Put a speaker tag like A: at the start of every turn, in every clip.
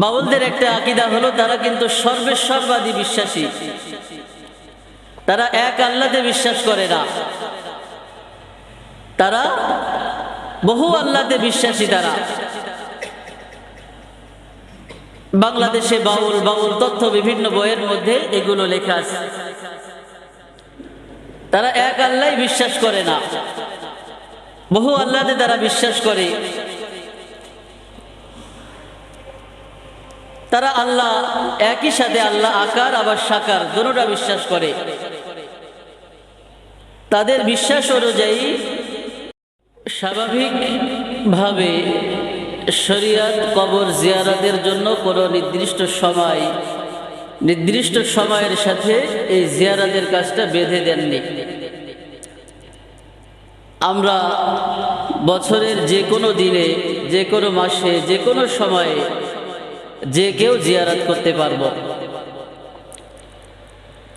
A: বাউলদের একটা আকীদা হলো তারা কিন্তু সর্বেশ্বরবাদী বিশ্বাসী। তারা এক আল্লাহতে বিশ্বাস করে না, তারা বহু আল্লাহতে বিশ্বাসী। তারা বাংলাদেশে বাউল তথ্য বিভিন্ন বইয়ের মধ্যে এগুলো লেখা আছে। তারা এক আল্লাহ বিশ্বাস করে না, বহু আল্লাহতে তারা বিশ্বাস করে। তারা আল্লাহ একই সাথে আল্লাহ আকার আবার সাকার দুটোটা বিশ্বাস করে। তাদের বিশ্বাস অনুযায়ী স্বাভাবিকভাবে শরীয়ত কবর জিয়ারতের জন্য কোনো নির্দিষ্ট সময়ের সাথে এই জিয়ারতের কাজটা বেঁধে দেননি। আমরা বছরের যে কোনো দিনে, যে কোনো মাসে, যে কোনো সময়ে যে কেউ জিয়ারত করতে পারব।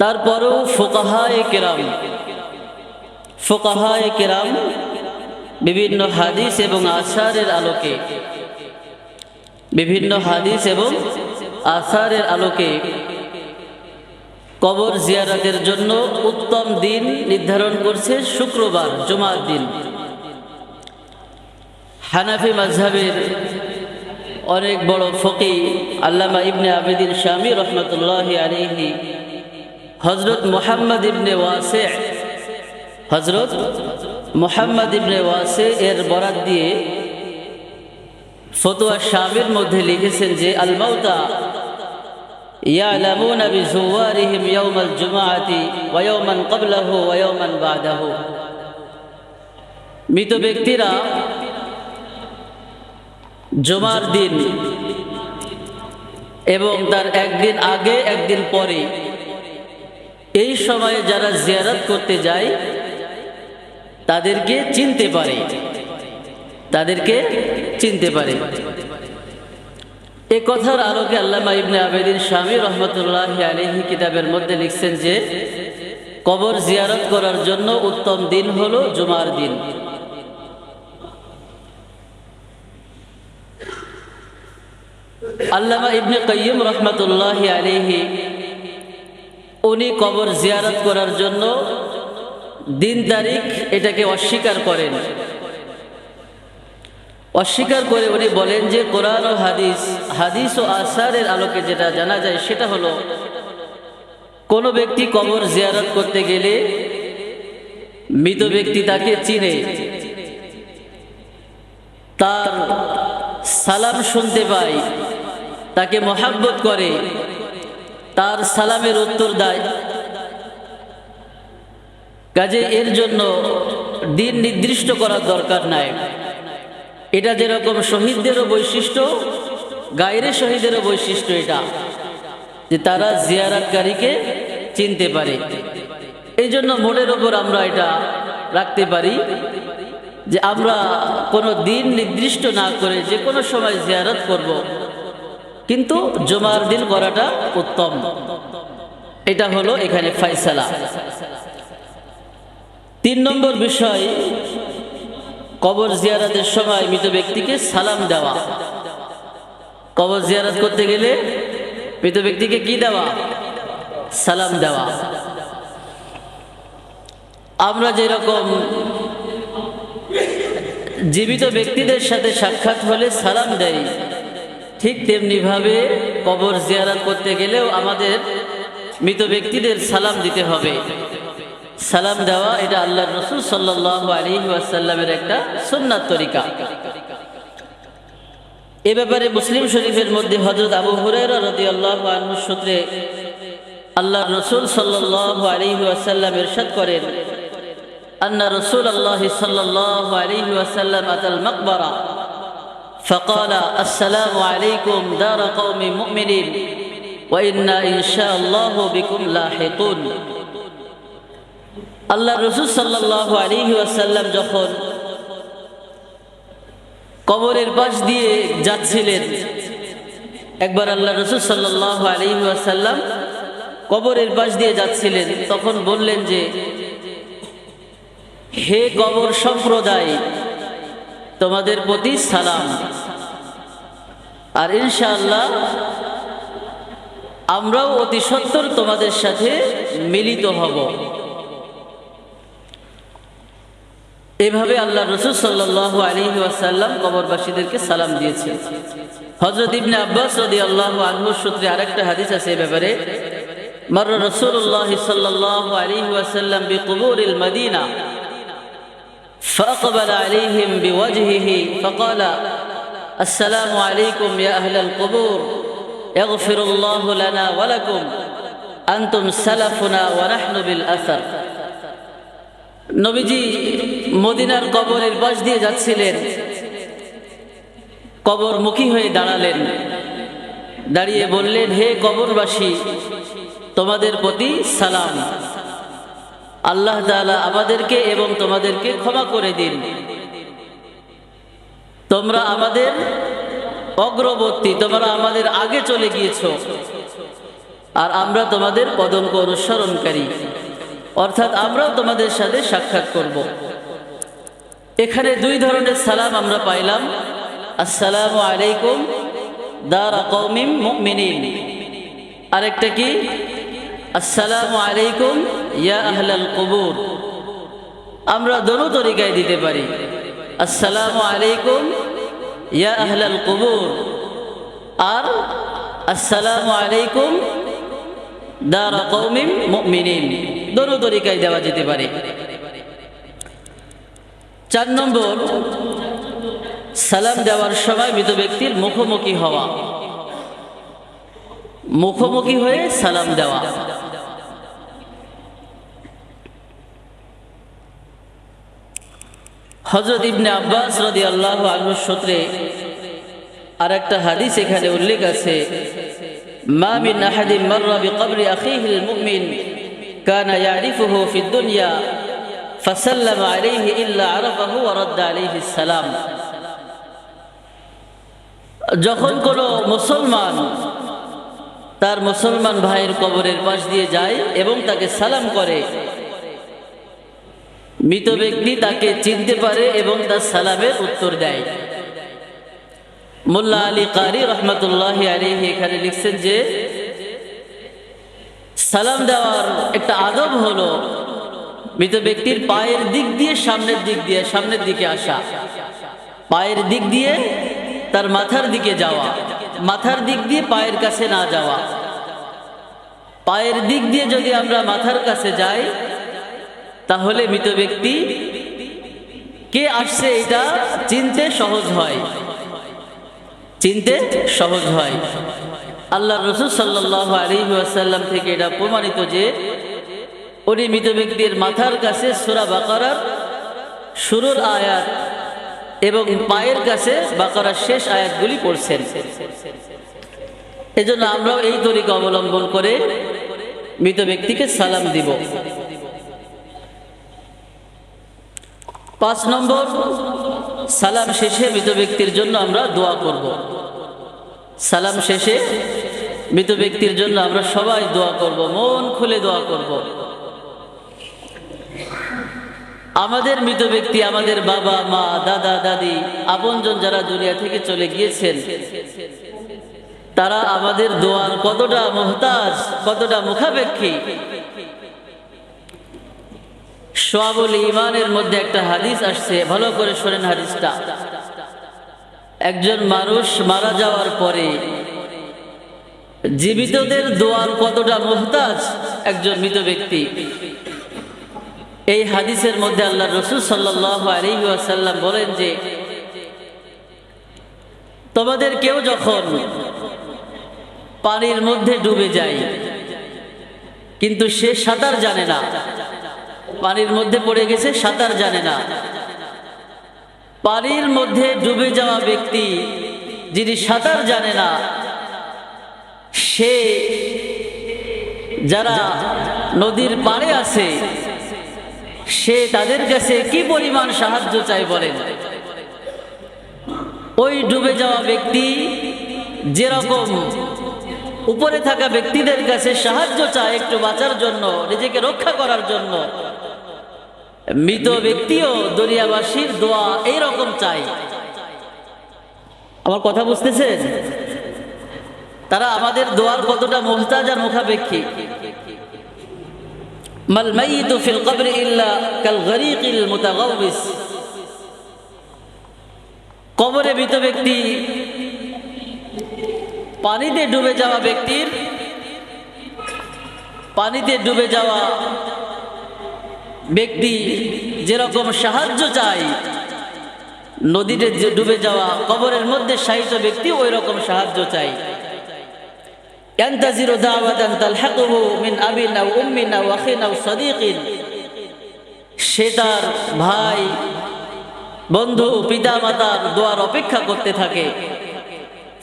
A: তারপরও ফুকাহায়ে কেরাম বিভিন্ন হাদিস এবং আসারের আলোকে কবর জিয়ারতের জন্য উত্তম দিন নির্ধারণ করছে শুক্রবার, জুমার দিন। হানাফি মাযহাবের অনেক বড় ফকিহ আল্লামা ইবনে আবিদিন শামী রহমতুল্লাহি আলাইহি হযরত মুহাম্মদ ইবনে ওয়াসি এর বরাত দিয়ে ফতোয়া শামীর মধ্যে লিখেছেন যে আল মাউতা ইয়ালামুনা বিজুওয়ারিহিম ইয়াউমাল জুমআতি ওয়া ইয়াওমান ক্বাবলাহু ওয়া ইয়াওমান বা'দাহু। মৃত ব্যক্তিরা জুমার দিন এবং তার একদিন আগে একদিন পরে এই সময়ে যারা জিয়ারত করতে যায় তাদেরকে চিনতে পারে। এই কথার আলোকে আল্লামা ইবনে আবিদিন শামী রহমতুল্লাহি আলাইহি কিতাবের মধ্যে লিখছেন যে কবর জিয়ারত করার জন্য উত্তম দিন হলো জুমার দিন। আল্লামা ইবনে কাইয়্যিম রহমতুল্লাহি আলাইহি উনি কবর জিয়ারত করার জন্য দিন তারিখ এটাকে অস্বীকার করে উনি বলেন যে কোরআন ও হাদিস ও আসারের আলোকে যেটা জানা যায় সেটা হলো কোনো ব্যক্তি কবর জিয়ারত করতে গেলে মৃত ব্যক্তি তাকে চিনে, তার সালাম শুনতে পায়, তাকে মহাব্বত করে, তার সালামের উত্তর দেয়। কাজে এর জন্য দিন নির্দিষ্ট করার দরকার নাই। এটা যেরকম শহীদদেরও বৈশিষ্ট্য, গায়রে শহীদেরও বৈশিষ্ট্য এটা যে তারা জিয়ারতকারীকে চিনতে পারে। এই জন্য মনের ওপর আমরা এটা রাখতে পারি যে আমরা কোনো দিন নির্দিষ্ট না করে যে কোনো সময় জিয়ারত করব, কিন্তু জুমার দিন করাটা উত্তম। এটা হলো এখানে ফয়সালা। 3 নম্বর বিষয়, কবর জিয়ারতের সময় মৃত ব্যক্তিকে সালাম দেওয়া। কবর জিয়ারত করতে গেলে মৃত ব্যক্তিকে কি দেওয়া? সালাম দেওয়া। আমরা যেরকম জীবিত ব্যক্তিদের সাথে সাক্ষাৎ হলে সালাম দেই, ঠিক তেমনি ভাবে কবর জিয়ারত করতে গেলেও আমাদের মৃত ব্যক্তিদের সালাম দিতে হবে। সালাম দেওয়া এটা আল্লাহর রাসূল সাল্লাল্লাহু আলাইহি ওয়াসাল্লামের একটা সুন্নাত তরিকা। এ ব্যাপারে মুসলিম শরীফের মধ্যে হযরত আবু হুরায়রা রাদিয়াল্লাহু আনহু সূত্রে আল্লাহর রাসূল সাল্লাল্লাহু আলাইহি ওয়াসাল্লাম ইরশাদ করেন, আন্না রাসূলুল্লাহ সাল্লাল্লাহু আলাইহি ওয়াসাল্লাম আতাল মাকবারা ফাকালা আসসালামু আলাইকুম দার কওমি মুমিনিন ওয়া ইন্না ইনশাআল্লাহু বিকুম লাহিকুন। আল্লাহ রাসূল সাল্লাল্লাহু আলাইহি ওয়াসাল্লাম যখন কবরের পাশ দিয়ে যাচ্ছিলেন, একবার আল্লাহ রাসূল সাল্লাল্লাহু আলাইহি ওয়াসাল্লাম কবরের পাশ দিয়ে যাচ্ছিলেন, তখন বললেন যে হে কবর সম্প্রদায়, তোমাদের প্রতি সালাম। আর ইনশাআল্লাহ আমরাও অতি সত্বর তোমাদের সাথে মিলিত হব। এভাবে আল্লাহ রাসূল সাল্লাল্লাহু আলাইহি ওয়াসাল্লাম কবরবাসীদেরকে সালাম দিয়েছেন। হযরত ইবনে আব্বাস রাদিয়াল্লাহু আনহু সূত্রে আরেকটা হাদিস আছে এই ব্যাপারে, মার রাসূলুল্লাহ সাল্লাল্লাহু আলাইহি ওয়াসাল্লাম বিকুবুরিল মদিনা فأقبل عليهم بوجهه فقال السلام عليكم يا أهل القبور يغفر الله لنا ولكم أنتم سلفنا ونحن بالأثر। নবীজি মদিনার কবরের পাশ দিয়ে যাচ্ছিলেন, কবরমুখী হয়ে দাঁড়ালেন, দাঁড়িয়ে বললেন, হে কবরবাসী, তোমাদের প্রতি সালাম, আল্লাহ তাআলা আমাদেরকে এবং তোমাদেরকে ক্ষমা করে দিন। তোমরা আমাদের অগ্রবর্তী, তোমরা আমাদের আগে চলে গিয়েছো আর আমরা তোমাদের পদঙ্ক অনুসরণকারী, অর্থাৎ আমরাও তোমাদের সাথে সাক্ষাৎ করব। এখানে দুই ধরনের সালাম আমরা পাইলাম, আসসালামু আলাইকুম দারা কওমিন মুমিনিন, আরেকটা কি আসসালামু আলাইকুম ইয়া আহলাল কুবুর। আমরা দোনো তরিকায় দিতে পারি, আসসালামু আলাইকুম ইয়া আহলাল কুবুর আর আসসালামু আলাইকুম দারা কওমিন মুমিনিন, দোনো তরিকায় দেওয়া যেতে পারে। 4 নম্বর, সালাম দেওয়ার সময় মৃত ব্যক্তির মুখোমুখি হওয়া, মুখোমুখি হয়ে সালাম দেওয়া। হযরত ইবনে আব্বাস রাদিয়াল্লাহু আনহু সূত্রে আরেকটা হাদিস এখানে উল্লেখ আছে, মা মিন আহাদিন মাররা বিকবরি আখিহিল মুমিন কানা ইয়ারিফুহু ফিদ দুনিয়া ফাসাল্লামা আলাইহি ইল্লা আরাফাহু ওয়া রাদ্দা আলাইহিস সালাম। যখন কোনো মুসলমান তার মুসলমান ভাইয়ের কবরের পাশ দিয়ে যায় এবং তাকে সালাম করে, মৃত ব্যক্তি তাকে চিনতে পারে এবং তার সালামের উত্তর দেয়। মোল্লা আলী কারি রহমতুল্লাহি আলাইহি এখানে লিখছেন যে সালাম দেওয়ার একটা আদব হলো মৃত ব্যক্তির পায়ের দিক দিয়ে সামনের দিকে আসা, পায়ের দিক দিয়ে তার মাথার দিকে যাওয়া, মাথার দিক দিয়ে পায়ের কাছে না যাওয়া। পায়ের দিক দিয়ে যদি আমরা মাথার কাছে যাই তাহলে মৃত ব্যক্তি কে আসছে এটা চিনতে সহজ হয়, চিনতে সহজ হয়। আল্লাহ রাসূল সাল্লাল্লাহু আলাইহি ওয়াসাল্লাম থেকে এটা প্রমাণিত যে উনি মৃত ব্যক্তির মাথার কাছে সূরা বাকারার শুরুর আয়াত এবং পায়ের কাছে বাকারার শেষ আয়াতগুলি পড়ছেন। এজন্য আমরাও এই তরিকা অবলম্বন করে মৃত ব্যক্তিকে সালাম দিব। 5 নম্বর, সালাম শেষে মৃত ব্যক্তির জন্য আমরা দোয়া করব। সালাম শেষে মৃত ব্যক্তির জন্য আমরা সবাই দোয়া করব, মন খুলে দোয়া করব। আমাদের মৃত ব্যক্তি, আমাদের বাবা মা দাদা দাদি আপনজন যারা দুনিয়া থেকে চলে গিয়েছেন, তারা আমাদের দোয়ার কতটা মুহতাজ, কতটা মুখাপেক্ষী। শুআবুল ঈমানের মধ্যে একটা হাদিস আসছে, ভালো করে শোনেন হাদিসটা। একজন মানুষ মারা যাওয়ার পরে জীবিতদের দোয়ার কতটা মুহতাজ একজন মৃত ব্যক্তি, এই হাদিসের মধ্যে আল্লাহ রাসূল সাল্লাল্লাহু আলাইহি ওয়াসাল্লাম বলেন যে তোমাদের কেউ যখন পানির মধ্যে ডুবে যায় কিন্তু সে সাঁতার জানে না, পানির মধ্যে পড়ে গেছে, সাঁতার জানে না, পানির মধ্যে ডুবে যাওয়া ব্যক্তি যিনি সাঁতার জানে না, সে যারা নদীর পাড়ে আছে সে তাদের কাছে কি পরিমাণ সাহায্য চাই বলেন। ওই ডুবে যাওয়া ব্যক্তি যেরকম উপরে থাকা ব্যক্তিদের কাছে সাহায্য চায় একটু বাঁচার জন্য, নিজেকে রক্ষা করার জন্য, মৃত ব্যক্তিও দুনিয়াবাসীর দোয়া এইরকম চাই। আমার কথা বুঝতেছেন? তারা আমাদের দোয়ার কতটা মুহতাজ আর মুখাপেক্ষী। মাল মাইয়িতু ফিল কবরি ইল্লা কাল গরীকিল মুতাগাউবিস, কবরে মৃত ব্যক্তি, পানিতে ডুবে যাওয়া ব্যক্তির, পানিতে ডুবে যাওয়া ব্যক্তি যেরকম সাহায্য চায়, নদীতে ডুবে যাওয়া কবরের মধ্যে শায়িত ব্যক্তি ওই রকম সাহায্য চাই। ইয়ান্তাজিরু দাওয়াতান তালহাকুহু মিন আবিন আও উম্মিন আও আখিন আও সাদীকিন, সে তার ভাই, বন্ধু, পিতা মাতার দোয়ার অপেক্ষা করতে থাকে।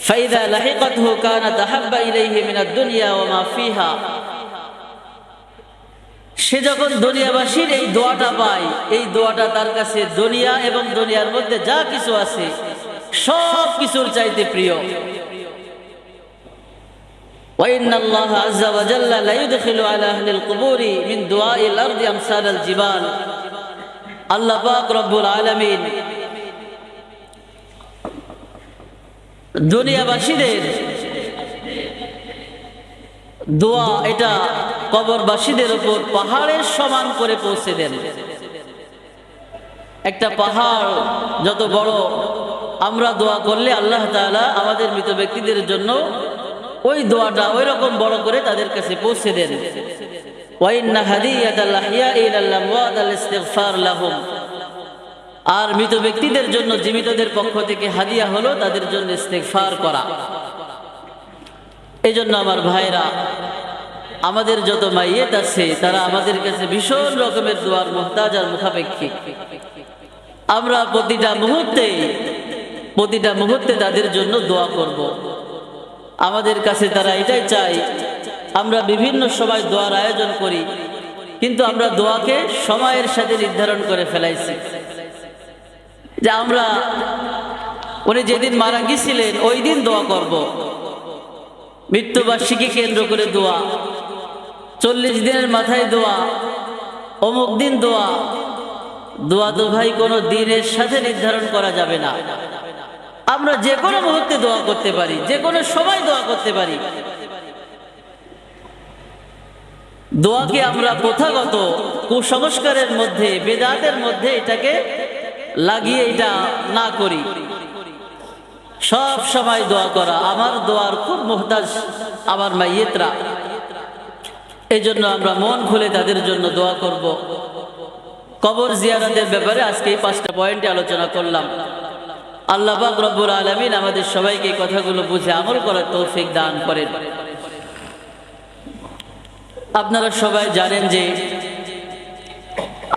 A: ফাইদা লাহিকাতহু কানাত আহাব্বা ইলাইহি মিনাদ দুনিয়া ওয়া মা ফিহা, সে যখন দুনিয়াবাসীর এই দোয়াটা পায়, এই দোয়াটা তার কাছে দুনিয়া এবং দুনিয়ার মধ্যে যা কিছু আছে সব কিছুর চাইতে প্রিয়। ওয়া ইন্নাল্লাহা আযজা ওয়া জাল্লা লা ইউদখিলু আলা আহলিল কুবুরি মিন দুআইল আরদি আমসালাল জিবাল, আল্লাহ পাক রব্বুল আলামিন দুনিয়াবাসীদের দোয়া এটা কবরবাসীদের উপর পাহাড়ের সমান করে পৌঁছে দেন। একটা পাহাড় যত বড়, আমরা দোয়া করলে আল্লাহ তাআলা আমাদের মৃত ব্যক্তিদের জন্য ওই দোয়াটা ওই রকম বড় করে তাদের কাছে পৌঁছে দেন। ওয়া ইন্না হাদিয়াতাল আহইয়াই ইলাল আমওয়াত আল ইস্তিগফার লাহুম, আর মৃত ব্যক্তিদের জন্য জীবিতদের পক্ষ থেকে হাদিয়া হলো তাদের জন্য ইস্তিগফার করা। এই জন্য আমার ভাইরা, আমাদের যত মাইয়েত আছে তারা আমাদের কাছে ভীষণ রকমের দোয়ার মুহতাজ আর মুখাপেক্ষী। আমরা প্রতিটা মুহূর্তে তাদের জন্য দোয়া করব। আমাদের কাছে তারা এটাই চাই। আমরা বিভিন্ন সময় দোয়ার আয়োজন করি, কিন্তু আমরা দোয়াকে সময়ের সাথে নির্ধারণ করে ফেলাইছি যে আমরা উনি যেদিন মারা গিয়েছিলেন ওই দিন দোয়া করব, মৃত্যুবার্ষিকী কেন্দ্র করে দোয়া, 40 দিনের মাথায় দোয়া, অমুক দিন দোয়া। দোয়া তো ভাই কোনো দিনের সাথে নির্ধারণ করা যাবে না। আমরা যে কোনো মুহূর্তে দোয়া করতে পারি, যে কোনো সময় দোয়া করতে পারি। দোয়াকে আমরা প্রথাগত কুসংস্কারের মধ্যে, বেদাতের মধ্যে এটাকে লাগিয়ে এটা না করি। সব সময় দোয়া করা, আমার দোয়ার খুব মুহতাজ আমার মাইয়েতরা। এই জন্য আমরা মন খুলে তাদের জন্য দোয়া করব। কবর জিয়ারতের ব্যাপারে আজকে এই 5টা পয়েন্টে আলোচনা করলাম। আল্লাহ পাক রব্বুল আলামিন আমাদের সবাইকে এই কথাগুলো বুঝে আমল করার তৌফিক দান করেন। আপনারা সবাই জানেন যে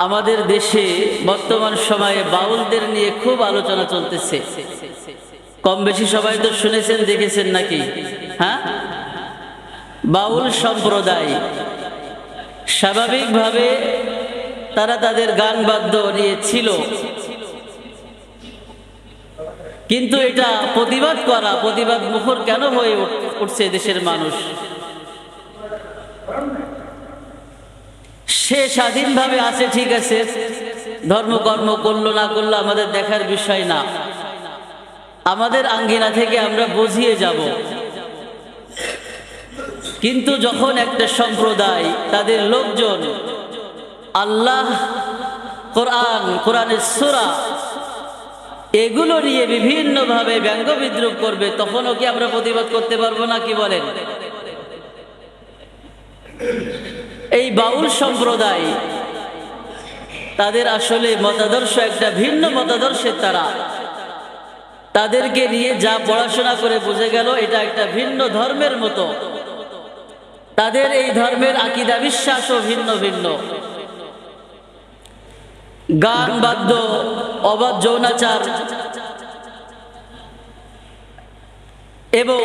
A: আমাদের দেশে বর্তমান সময়ে বাউলদের নিয়ে খুব আলোচনা চলতেছে। কম বেশি সবাই তো শুনেছেন, দেখেছেন নাকি? হ্যাঁ, বাউল সম্প্রদায় স্বাভাবিকভাবে তারা তাদের গান বাদ্য নিয়ে ছিল, কিন্তু এটা প্রতিবাদ মুখর কেন হয়ে উঠছে দেশের মানুষ? সে স্বাধীনভাবে আছে, ঠিক আছে, ধর্মকর্ম করলো না করলো আমাদের দেখার বিষয় না। আমাদের আঙ্গিনা থেকে আমরা বুঝিয়ে যাব। কিন্তু যখন একটা সম্প্রদায়, তাদের লোকজন আল্লাহ, কোরআনের সূরা এগুলো নিয়ে বিভিন্নভাবে ব্যঙ্গ বিদ্রুপ করবে, তখনও কি আমরা প্রতিবাদ করতে পারবো না? কি বলেন? এই বাউল সম্প্রদায়, তাদের আসলে মতাদর্শ একটা ভিন্ন মতাদর্শের। তাদেরকে নিয়ে যা পড়াশোনা করে বুঝে গেল এটা একটা ভিন্ন ধর্মের মতো। তাদের এই ধর্মের আকীদা বিশ্বাসও ভিন্ন ভিন্ন। গান বাদ্য, অবাধ যৌনাচার এবং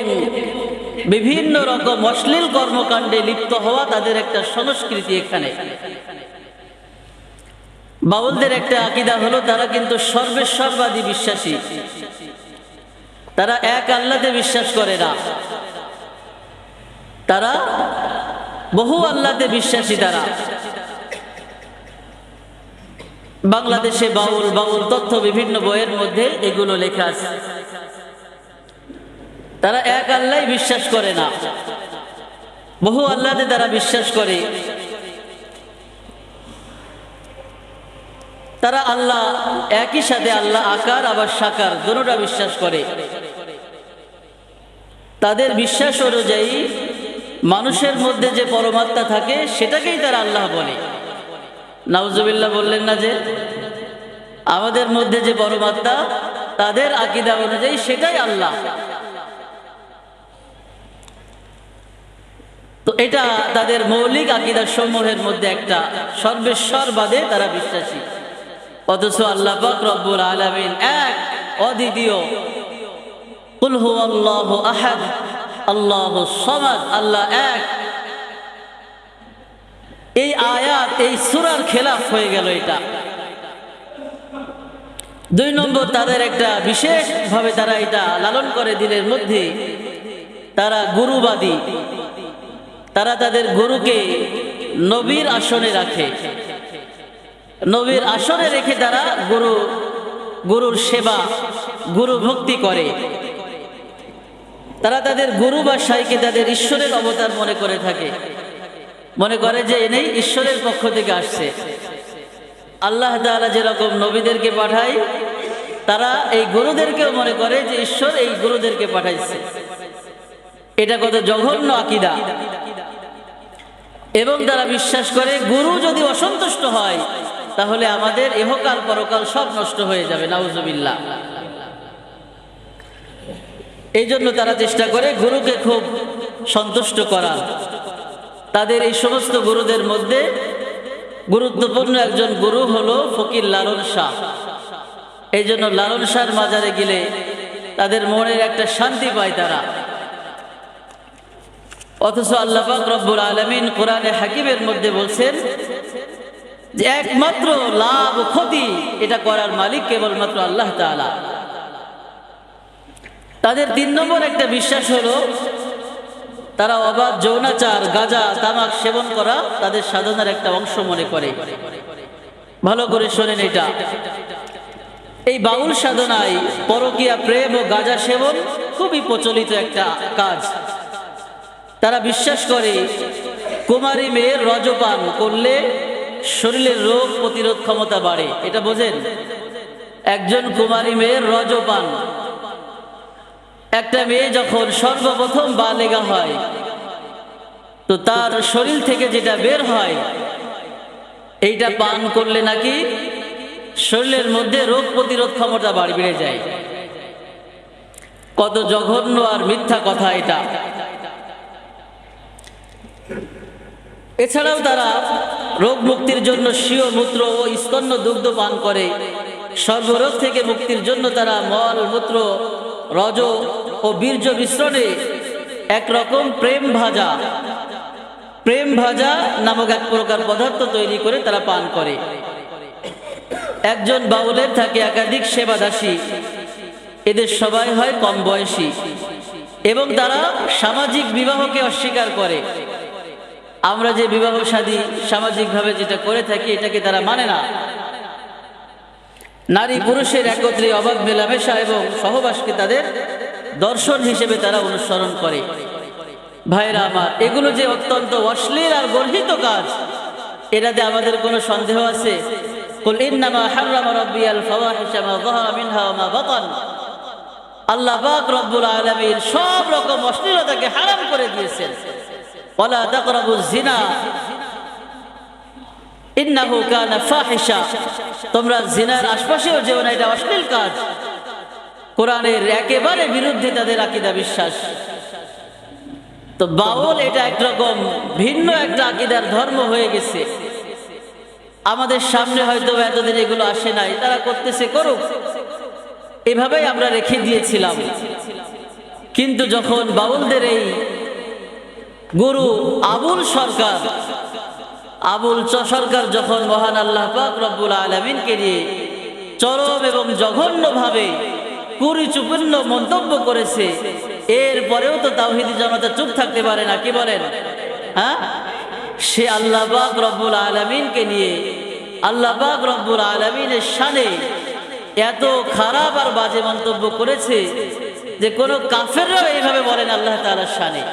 A: বিভিন্ন রকম অশ্লীল কর্মকাণ্ডে লিপ্ত হওয়া তাদের একটা সংস্কৃতি। এখানে বাউলদের একটা আকীদা হলো তারা কিন্তু সর্বেশ্বরবাদী বিশ্বাসী। তারা এক আল্লাহতে বিশ্বাস করে না, তারা বহু আল্লাহতে বিশ্বাসী। তারা বাংলাদেশে বাউল তথ্য বিভিন্ন বইয়ের মধ্যে এগুলো লেখা আছে। তারা এক আল্লাহ বিশ্বাস করে না, বহু আল্লাহতে তারা বিশ্বাস করে। তারা আল্লাহ একই সাথে আল্লাহ আকার আবার সাকার দুটোটা বিশ্বাস করে। তাদের বিশ্বাস অনুযায়ী মানুষের মধ্যে যে পরমাত্মা থাকে সেটাকেই তারা আল্লাহ বলে। নাউজুবিল্লাহ বললেন না যে আমাদের মধ্যে যে পরমাত্মা, তাদের আকীদা অনুযায়ী সেটাই আল্লাহ। তো এটা তাদের মৌলিক আকীদার সমূহের মধ্যে একটা, সর্বেশ্বরবাদে তারা বিশ্বাসী। অথচ আল্লাহ পাক রব্বুল আলামিন এক, অদ্বিতীয়। কুল হুয়াল্লাহু আহাদ আল্লাহুস সামাদ, আল্লাহ এক। এই আয়াত এই সূরার খেলাফ হয়ে গেল এটা। 2 নম্বর, তাদের একটা বিশেষভাবে তারা এটা লালন করে দিলের মধ্যে, তারা গুরুবাদী। তারা তাদের গুরুকে নবীর আসনে রাখে, নবীর আসনে রেখে তারা গুরুর সেবা, গুরু ভক্তি করে। তারা তাদের গুরু বা শাইখকে তাদের ঈশ্বরের অবতার মনে করে থাকে, মনে করে যে এনেই ঈশ্বরের পক্ষ থেকে আসছে। আল্লাহ তাআলা যেরকম নবীদেরকে পাঠায়, তারা এই গুরুদেরকেও মনে করে যে ঈশ্বর এই গুরুদেরকে পাঠাইছে। এটা কত জঘন্য আকীদা। এবং তারা বিশ্বাস করে গুরু যদি অসন্তুষ্ট হয় তাহলে আমাদের ইহকাল পরকাল সব নষ্ট হয়ে যাবে, নাউজুবিল্লাহ। এই জন্য তারা চেষ্টা করে গুরুকে খুব সন্তুষ্ট করার। তাদের এই সমস্ত গুরুদের মধ্যে গুরুত্বপূর্ণ একজন গুরু হলো ফকির লালন শাহ। এই জন্য লালন শাহর মাজারে গেলে তাদের মনের একটা শান্তি পায় তারা। অথচ আল্লাহ পাক রব্বুল আলামিন কোরআনে হাকিমের মধ্যে বলছেন যে একমাত্র লাভ ক্ষতি এটা করার মালিক কেবলমাত্র আল্লাহ তাআলা। তাদের 3 নম্বর একটা বিশ্বাস হলো তারা অবাধ যৌনাচার, গাঁজা, তামাক সেবন করা তাদের সাধনার একটা অংশ মনে করে। ভালো করে শোনেন, এটা এই বাউল সাধনায় পরকীয়া, প্রেম ও গাঁজা সেবন খুবই প্রচলিত একটা কাজ। তারা বিশ্বাস করে কুমারী মেয়ের রজপান করলে শরীরের রোগ প্রতিরোধ ক্ষমতা বাড়ে। এটা বোঝেন? একজন কুমারী মেয়ের রজপান, একটা মেয়ে যখন সর্বপ্রথম বালেগা হয় তো তার শরীর থেকে যেটা বের হয় এইটা পান করলে নাকি শরীরের মধ্যে রোগ প্রতিরোধ ক্ষমতা বেড়ে যায়। কত জঘন্য আর মিথ্যা কথা এটা। এছাড়াও তারা রোগ মুক্তির জন্য স্বীয় মূত্র ও স্তন্য দুগ্ধ পান করে। সর্বরোগ থেকে মুক্তির জন্য তারা মল, মূত্র, রজ ও বীর্য মিশ্রণে একরকম প্রেম ভাজা নামক এক প্রকার পদার্থ তৈরি করে তারা পান করে। একজন বাউলের থাকে একাধিক সেবাদাসী, এদের সবাই হয় কম বয়সী এবং তারা সামাজিক বিবাহকে অস্বীকার করে। আমরা যে বিবাহ শাদী সামাজিকভাবে যেটা করে থাকি এটাকে তারা মানে না। নারী পুরুষের একত্রে অবাধ মেলামেশা এবং সহবাসকে তাদের দর্শন হিসেবে তারা অনুসরণ করে। ভাইরা আমার, এগুলো যে অত্যন্ত অশ্লীল আর গর্হিত কাজ, এটাতে আমাদের কোনো সন্দেহ আছে? কুল ইন্নামা হাররামা রাব্বিয়াল ফাওয়াহিশা মা যাহারা মিনহা ওয়া মা বাতান। আল্লাহ পাক রব্বুল আলামিন সব রকম অশ্লীলতাকে হারাম করে দিয়েছেন। ওয়ালা তাকরাবুজ জিনা ইন্নাহু কানা ফাহিশা। তোমরা জিনার আশপাশেও যেও না, এটা অশ্লীল কাজ। কোরআনের একেবারে বিরুদ্ধে তাদের আকীদা বিশ্বাস। তো বাউল এটা একরকম ভিন্ন একটা আকীদার ধর্ম হয়ে গেছে। আমাদের সামনে হয়তো এতদিন এগুলো আসে নাই, তারা করতেছে করুক, এভাবেই আমরা রেখে দিয়েছিলাম। কিন্তু যখন বাউলদের এই গুরু আবুল সরকার যখন মহান আল্লাহ পাক রব্বুল আলামিনকে নিয়ে চরম এবং জঘন্যভাবে কুরুচিপূর্ণ মন্তব্য করেছে, এরপরেও তো তাওহীদি জনতা চুপ থাকতে পারে না। কি বলেন? হ্যাঁ, সে আল্লাহ পাক রব্বুল আলামিনকে নিয়ে, আল্লাহ পাক রব্বুল আলামিনের শানে এত খারাপ আর বাজে মন্তব্য করেছে যে কোনো কাফেররাও এইভাবে বলেন আল্লাহ তাআলার শানে।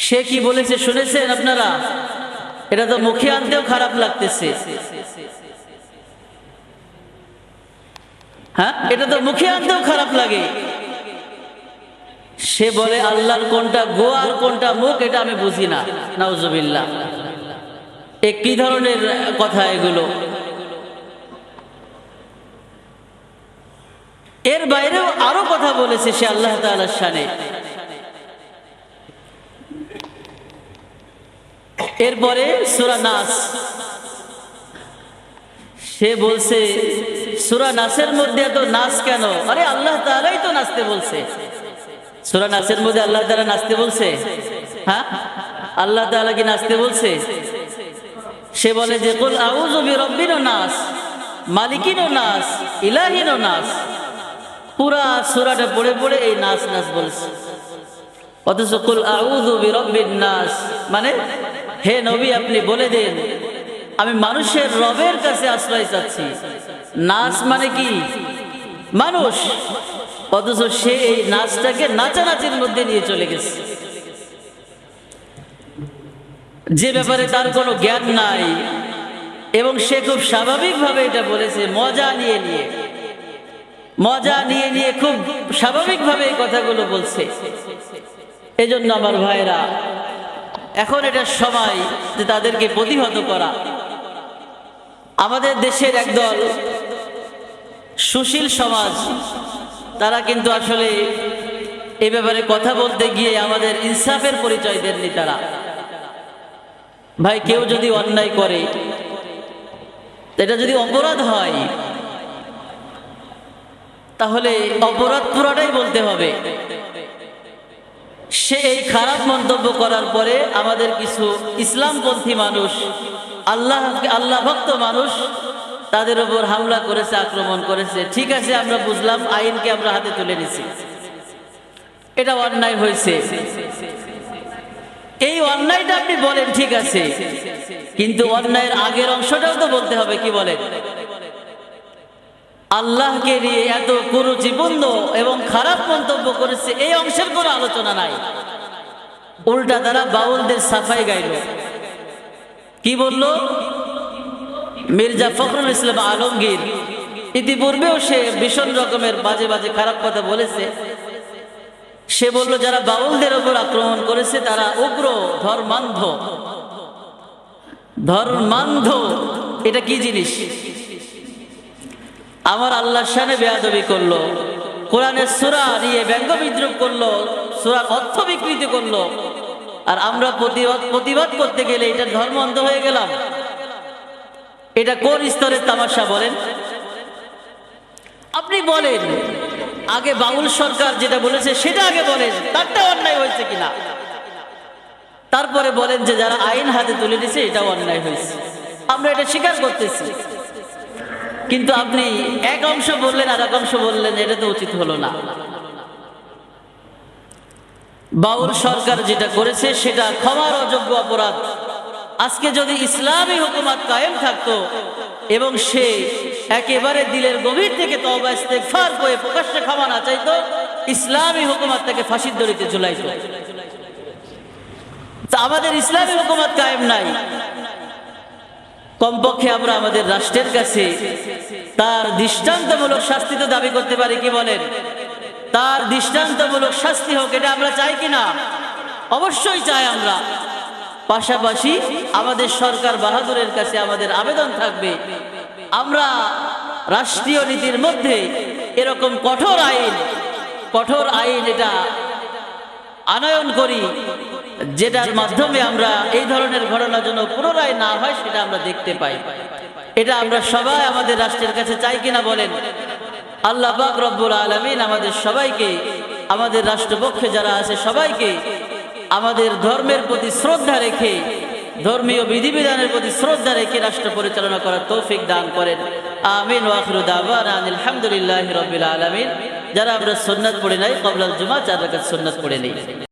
A: সে কি বলেছে শুনেছেন আপনারা? এটা তো মুখে আনতেও খারাপ লাগতেছে। হ্যাঁ, এটা তো মুখে আনতেও খারাপ লাগে। সে বলে আল্লাহর কোনটা গো আর কোনটা মুখ এটা আমি বুঝি না। নাউজুবিল্লাহ। কি ধরনের কথা এগুলো? এর বাইরেও আরো কথা বলেছে সে আল্লাহ তাআলার শানে। এরপরে সূরা নাস, সে বলছে সূরা নাসের মধ্যে এত নাচ কেন? আরে আল্লাহ তাআলাই তো নাচতে বলছে। সূরা নাসের মধ্যে আল্লাহ তাআলা নাচতে বলছে? হ্যাঁ, আল্লাহ তাআলা কি নাচতে বলছে? সে বলে যে কুল আউযু বিরাব্বিন নাস মালিকিন নাস ইলাহিন নাস। পুরা সূরাটা পড়ে পড়ে এই নাচ নাচ বলছে। অথচ কুল আউযু বিরাব্বিন নাস মানে হে নবী আপনি বলে দেন আমি মানুষের রবের কাছে আশ্রয় চাচ্ছি। নাচ মানে কি? মানুষ। অথচ সে এই নাচটাকে নাচানাচির মধ্যে নিয়ে চলে গেছে, যে ব্যাপারে তার কোনো জ্ঞান নাই, এবং সে খুব স্বাভাবিকভাবে এটা বলেছে, মজা নিয়ে নিয়ে খুব স্বাভাবিকভাবে এই কথাগুলো বলছে। এজন্য আমার ভাইরা, এখন এটা সময় যে তাদেরকে প্রতিহত করা। আমাদের দেশের একদল সুশীল সমাজ, তারা কিন্তু আসলে এ ব্যাপারে কথা বলতে গিয়ে আমাদের ইনসাফের পরিচয় দেননি তারা। ভাই, কেউ যদি অন্যায় করে, এটা যদি অপরাধ হয়, তাহলে অপরাধ পুরাটাই বলতে হবে। সে এই খারাপ মন্তব্য করার পরে আমাদের কিছু ইসলামপন্থী মানুষ, আল্লাহ ভক্ত মানুষ তাদের উপর হামলা করেছে, আক্রমণ করেছে। ঠিক আছে, আমরা বুঝলাম, আইনকে আমরা হাতে তুলে নিছি, এটা অন্যায় হয়েছে। এই অন্যায়টা আপনি বলেন, ঠিক আছে, কিন্তু অন্যায়ের আগের অংশটাও তো বলতে হবে। কি বলেন? আল্লাহকে নিয়ে এত কুরুচিপূর্ণ এবং খারাপ মন্তব্য করেছে, এই অংশের কোনো আলোচনা নাই। উল্টা তারা বাউলদের সাফাই গাইল। কি বলল? মির্জা ফখরুল ইসলাম আলমগীর ইতিপূর্বেও সে ভীষণ রকমের বাজে বাজে খারাপ কথা বলেছে। সে বলল যারা বাউলদের উপর আক্রমণ করেছে তারা উগ্র ধর্মান্ধ। এটা কি জিনিস? আমার আল্লাহর শানে বেয়াদবি করলো, কোরআনের সূরা নিয়ে ব্যঙ্গ বিদ্রুপ করলো, সূরার অর্থ বিকৃতি করলো, আর আমরা প্রতিবাদ করতে গেলে এটা ধর্ম অন্ধ হয়ে গেলাম। এটা কোন স্তরের তামাশা বলেন? আপনি বলেন আগে বাউল সরকার যেটা বলেছে সেটা আগে বলেন, তারটা অন্যায় হয়েছে কিনা, তারপরে বলেন যে যারা আইন হাতে তুলে দিয়েছে এটাও অন্যায় হয়েছে। আমরা এটা স্বীকার করতেছি, কিন্তু আপনি এক অংশ বললেন আর এক অংশ বললেন, এটা তো উচিত হলো না। বাউল সরকার যেটা করেছে সেটা ক্ষমার অযোগ্য অপরাধ। আজকে যদি ইসলামী হুকুমত কায়েম থাকতো এবং সে একেবারে দিলের গভীর থেকে তওবা ইস্তেগফার করে প্রকাশ্যে ক্ষমা না চাইতো, ইসলামী হুকুমত তাকে ফাঁসির দড়িতে ঝুলাইতো। তা আমাদের ইসলামী হুকুমত কায়েম নাই। কমপক্ষে আমরা আমাদের রাষ্ট্রের কাছে তার দৃষ্টান্তমূলক শাস্তি তো দাবি করতে পারি। কি বলেন? তার দৃষ্টান্তমূলক শাস্তি হোক, এটা আমরা চাই কিনা? অবশ্যই চাই আমরা। পাশাপাশি আমাদের সরকার বাহাদুরের কাছে আমাদের আবেদন থাকবে, আমরা রাষ্ট্রীয় নীতির মধ্যে এরকম কঠোর আইন এটা আনয়ন করি, যেটার মাধ্যমে আমরা এই ধরনের ঘটনা যেন পুনরায় না হয় সেটা আমরা দেখতে পাই। এটা আমরা সবাই আমাদের রাষ্ট্রের কাছে চাই কিনা বলেন? আল্লাহ পাক রব্বুল আলামিন আমাদের সবাইকে, আমাদের রাষ্ট্রপক্ষে যারা আছে সবাইকে আমাদের ধর্মের প্রতি শ্রদ্ধা রেখে, ধর্মীয় বিধিবিধানের প্রতি শ্রদ্ধা রেখে রাষ্ট্র পরিচালনা করার তৌফিক দান করেন। আমিন ওয়া আখিরু দাওয়ানা আলহামদুলিল্লাহি রাব্বিল আলামিন। যারা আমরা সুন্নাত পড়ে নাই, ক্বাবলাল জুমআহ 4 রাকাত সুন্নাত পড়ে নেই।